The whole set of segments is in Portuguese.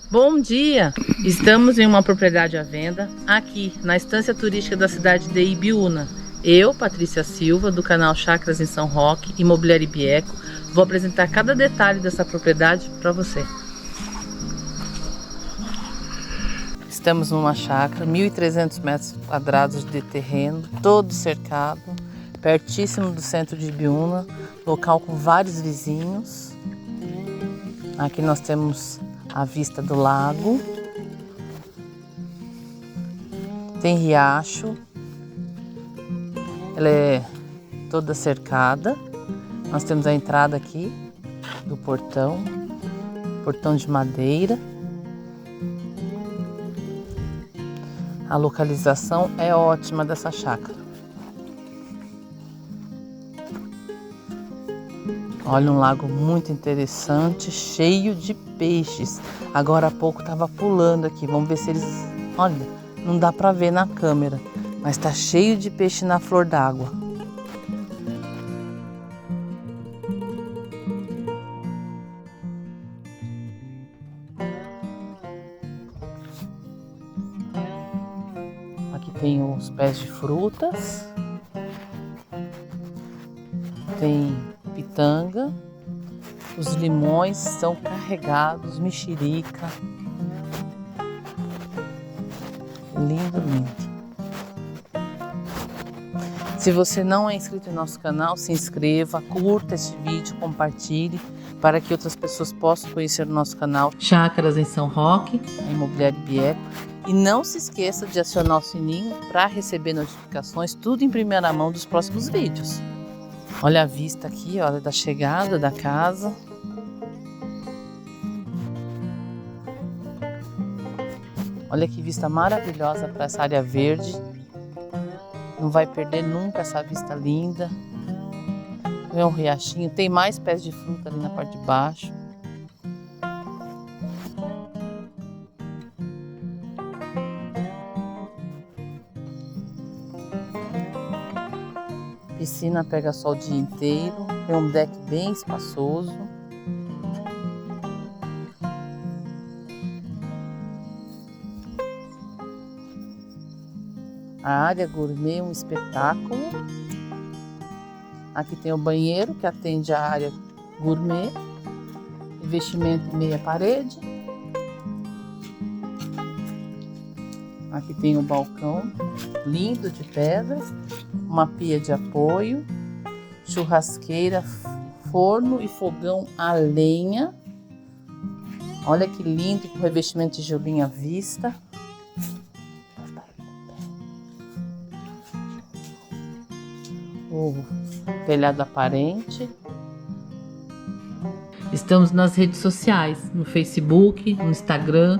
Bom dia! Estamos em uma propriedade à venda aqui na estância turística da cidade de Ibiúna. Eu, Patrícia Silva, do canal Chácaras em São Roque, Imobiliária Ibieco, vou apresentar cada detalhe dessa propriedade para você. Estamos numa chácara, 1.300 metros quadrados de terreno, todo cercado, pertíssimo do centro de Ibiúna, local com vários vizinhos. Aqui nós temos a vista do lago, tem riacho, ela é toda cercada. Nós temos a entrada aqui do portão de madeira. A localização é ótima dessa chácara. Olha, um lago muito interessante, cheio de peixes. Agora há pouco estava pulando aqui. Vamos ver se eles... Olha, não dá para ver na câmera, mas está cheio de peixe na flor d'água. Aqui tem os pés de frutas. Tem pitanga, os limões são carregados, mexerica. Lindo, lindo. Se você não é inscrito no nosso canal, se inscreva, curta este vídeo, compartilhe para que outras pessoas possam conhecer o nosso canal Chácaras em São Roque, a Imobiliária Ibieco. E não se esqueça de acionar o sininho para receber notificações, tudo em primeira mão dos próximos vídeos. Olha a vista aqui, olha, da chegada da casa. Olha que vista maravilhosa para essa área verde. Não vai perder nunca essa vista linda. É um riachinho, tem mais pés de fruta ali na parte de baixo. Piscina pega sol o dia inteiro, tem um deck bem espaçoso. A área gourmet, um espetáculo. Aqui tem o banheiro que atende a área gourmet. Revestimento em meia parede. Aqui tem o balcão lindo de pedra. Uma pia de apoio, churrasqueira, forno e fogão a lenha. Olha que lindo, com revestimento de tijolinho à vista. O telhado aparente. Estamos nas redes sociais, no Facebook, no Instagram,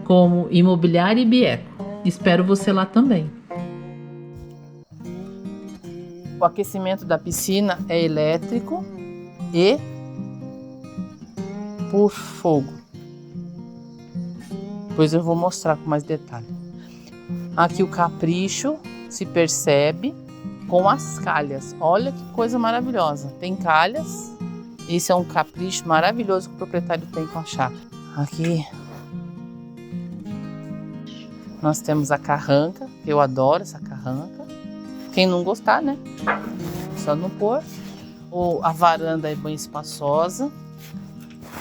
como Imobiliária Ibieco. Espero você lá também. O aquecimento da piscina é elétrico e por fogo. Depois eu vou mostrar com mais detalhe. Aqui o capricho se percebe com as calhas. Olha que coisa maravilhosa. Tem calhas. Esse é um capricho maravilhoso que o proprietário tem com a chácara. Aqui nós temos a carranca. Eu adoro essa carranca. Quem não gostar, né? Só não pôr. A varanda é bem espaçosa.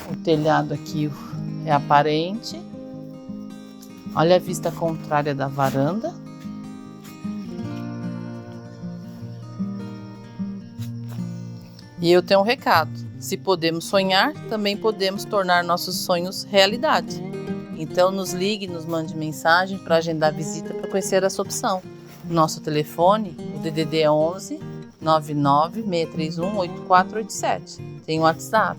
O telhado aqui é aparente. Olha a vista contrária da varanda. E eu tenho um recado. Se podemos sonhar, também podemos tornar nossos sonhos realidade. Então nos ligue, nos mande mensagem para agendar visita para conhecer essa opção. Nosso telefone, o DDD é 11 99 631 8487. Tem o WhatsApp.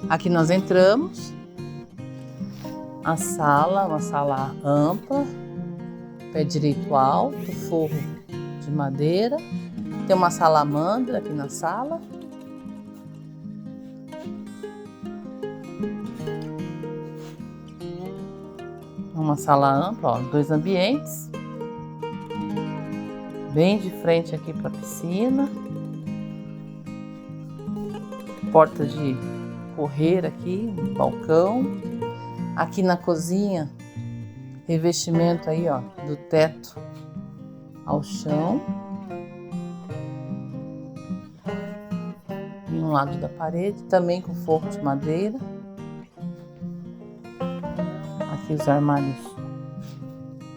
Aqui nós entramos. A sala, uma sala ampla, pé direito alto, forro de madeira. Tem uma salamandra aqui na sala. Uma sala ampla, ó, 2 ambientes. Bem de frente aqui para a piscina. Porta de correr aqui, balcão. Aqui na cozinha, revestimento aí, ó, do teto ao chão. Em um lado da parede, também com forro de madeira. Aqui os armários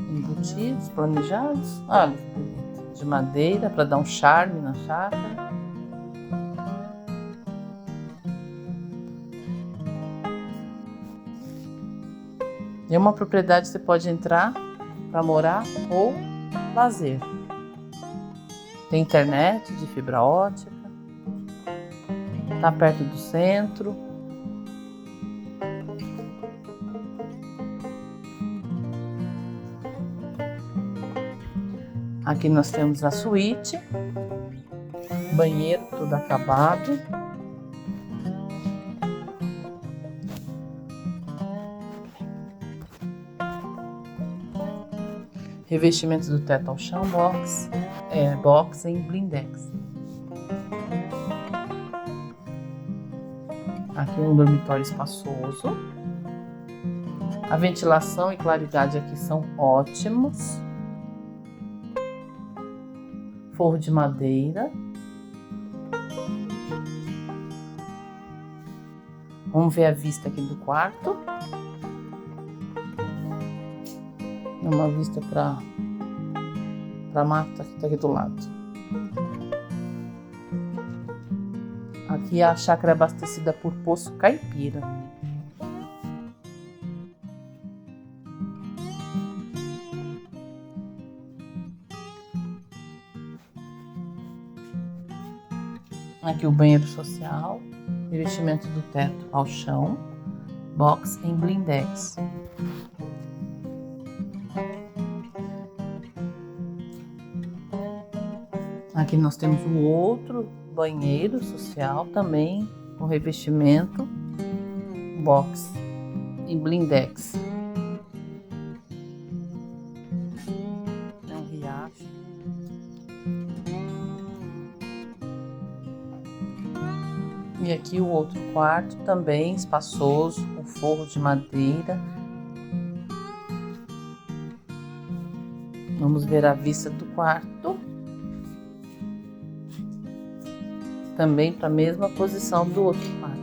embutidos, planejados. Olha que bonito. De madeira, para dar um charme na chácara. É uma propriedade que você pode entrar para morar ou lazer. Tem internet de fibra ótica. Está perto do centro. Aqui nós temos a suíte. Banheiro todo acabado. Revestimento do teto ao chão, box em blindex. Aqui um dormitório espaçoso. A ventilação e claridade aqui são ótimos. Forro de madeira. Vamos ver a vista aqui do quarto. Uma vista para a mata que está aqui do lado. Aqui a chácara é abastecida por poço caipira. Aqui o banheiro social, revestimento do teto ao chão, box em blindex. Aqui nós temos um outro banheiro social também com revestimento, box em blindex. É um riacho. E aqui o outro quarto também espaçoso, com forro de madeira. Vamos ver a vista do quarto. Também para a mesma posição do outro quarto,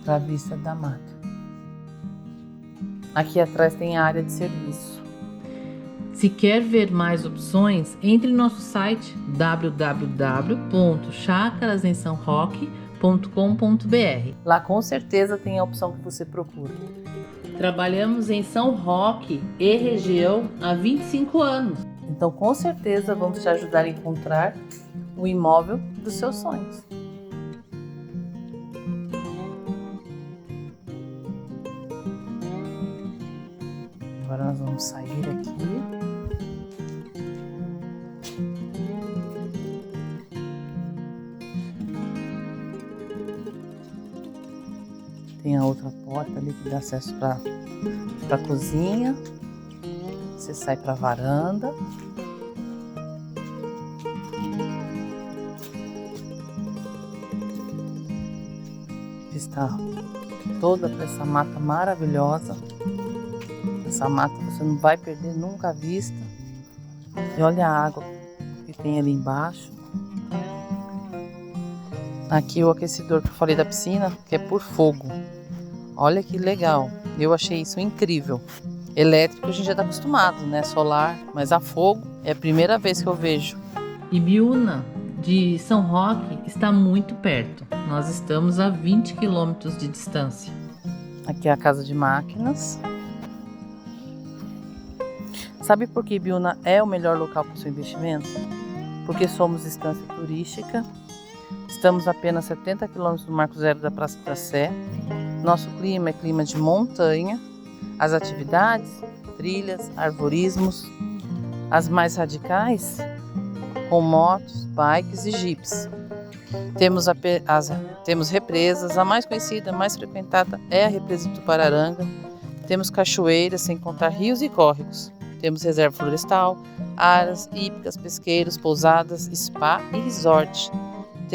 para a vista da mata. Aqui atrás tem a área de serviço. Se quer ver mais opções, entre no nosso site www.chacarasemsaoroque.com.br. Lá com certeza tem a opção que você procura. Trabalhamos em São Roque e região há 25 anos. Então com certeza vamos te ajudar a encontrar o imóvel dos seus sonhos. Agora nós vamos sair aqui. Tem a outra porta ali que dá acesso para a cozinha. Você sai para a varanda. Está toda essa mata maravilhosa. Essa mata você não vai perder nunca a vista. E olha a água que tem ali embaixo. Aqui o aquecedor que eu falei da piscina, que é por fogo. Olha que legal. Eu achei isso incrível. Elétrico a gente já está acostumado, né? Solar, mas a fogo é a primeira vez que eu vejo. Ibiúna de São Roque está muito perto. Nós estamos a 20 quilômetros de distância. Aqui é a casa de máquinas. Sabe por que Ibiúna é o melhor local para o seu investimento? Porque somos estância turística. Estamos a apenas 70 quilômetros do Marco Zero da Praça da Sé. Nosso clima é clima de montanha. As atividades, trilhas, arborismos. As mais radicais, com motos, bikes e jipes. Temos represas, a mais conhecida, a mais frequentada é a represa do Tupararanga. Temos cachoeiras, sem contar rios e córregos. Temos reserva florestal, áreas hípicas, pesqueiros, pousadas, spa e resort.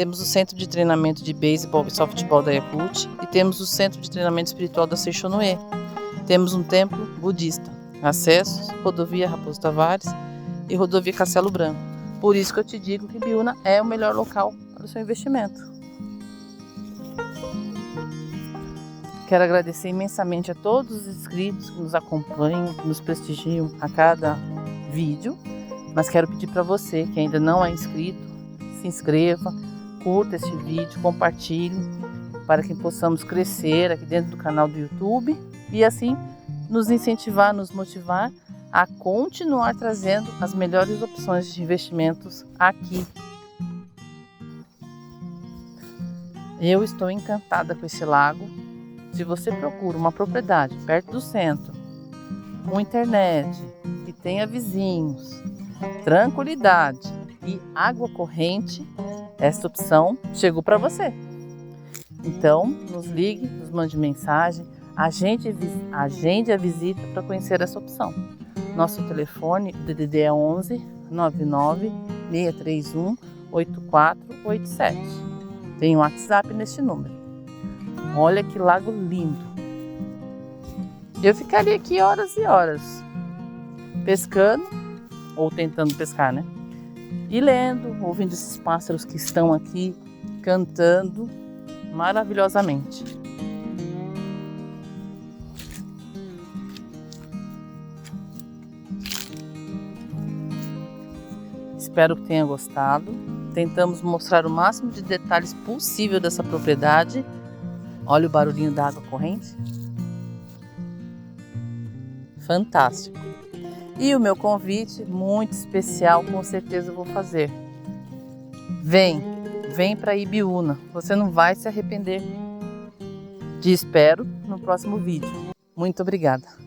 Temos o centro de treinamento de beisebol e softball da Yakult e temos o centro de treinamento espiritual da Seixonoe. Temos um templo budista, acessos, rodovia Raposo Tavares e rodovia Castelo Branco. Por isso que eu te digo que Ibiúna é o melhor local para o seu investimento. Quero agradecer imensamente a todos os inscritos que nos acompanham, que nos prestigiam a cada vídeo, mas quero pedir para você que ainda não é inscrito, se inscreva, curta este vídeo, compartilhe, para que possamos crescer aqui dentro do canal do YouTube e assim nos incentivar, nos motivar a continuar trazendo as melhores opções de investimentos aqui. Eu estou encantada com esse lago. Se você procura uma propriedade perto do centro, com internet, que tenha vizinhos, tranquilidade e água corrente, esta opção chegou para você. Então, nos ligue, nos mande mensagem, agende a visita para conhecer essa opção. Nosso telefone, o DDD é 11 99 631 8487. Tem um WhatsApp neste número. Olha que lago lindo. Eu ficaria aqui horas e horas pescando, ou tentando pescar, né? E lendo, ouvindo esses pássaros que estão aqui cantando maravilhosamente. Espero que tenha gostado. Tentamos mostrar o máximo de detalhes possível dessa propriedade. Olha o barulhinho da água corrente. Fantástico. E o meu convite muito especial, com certeza eu vou fazer. Vem para Ibiúna. Você não vai se arrepender. Te espero no próximo vídeo. Muito obrigada.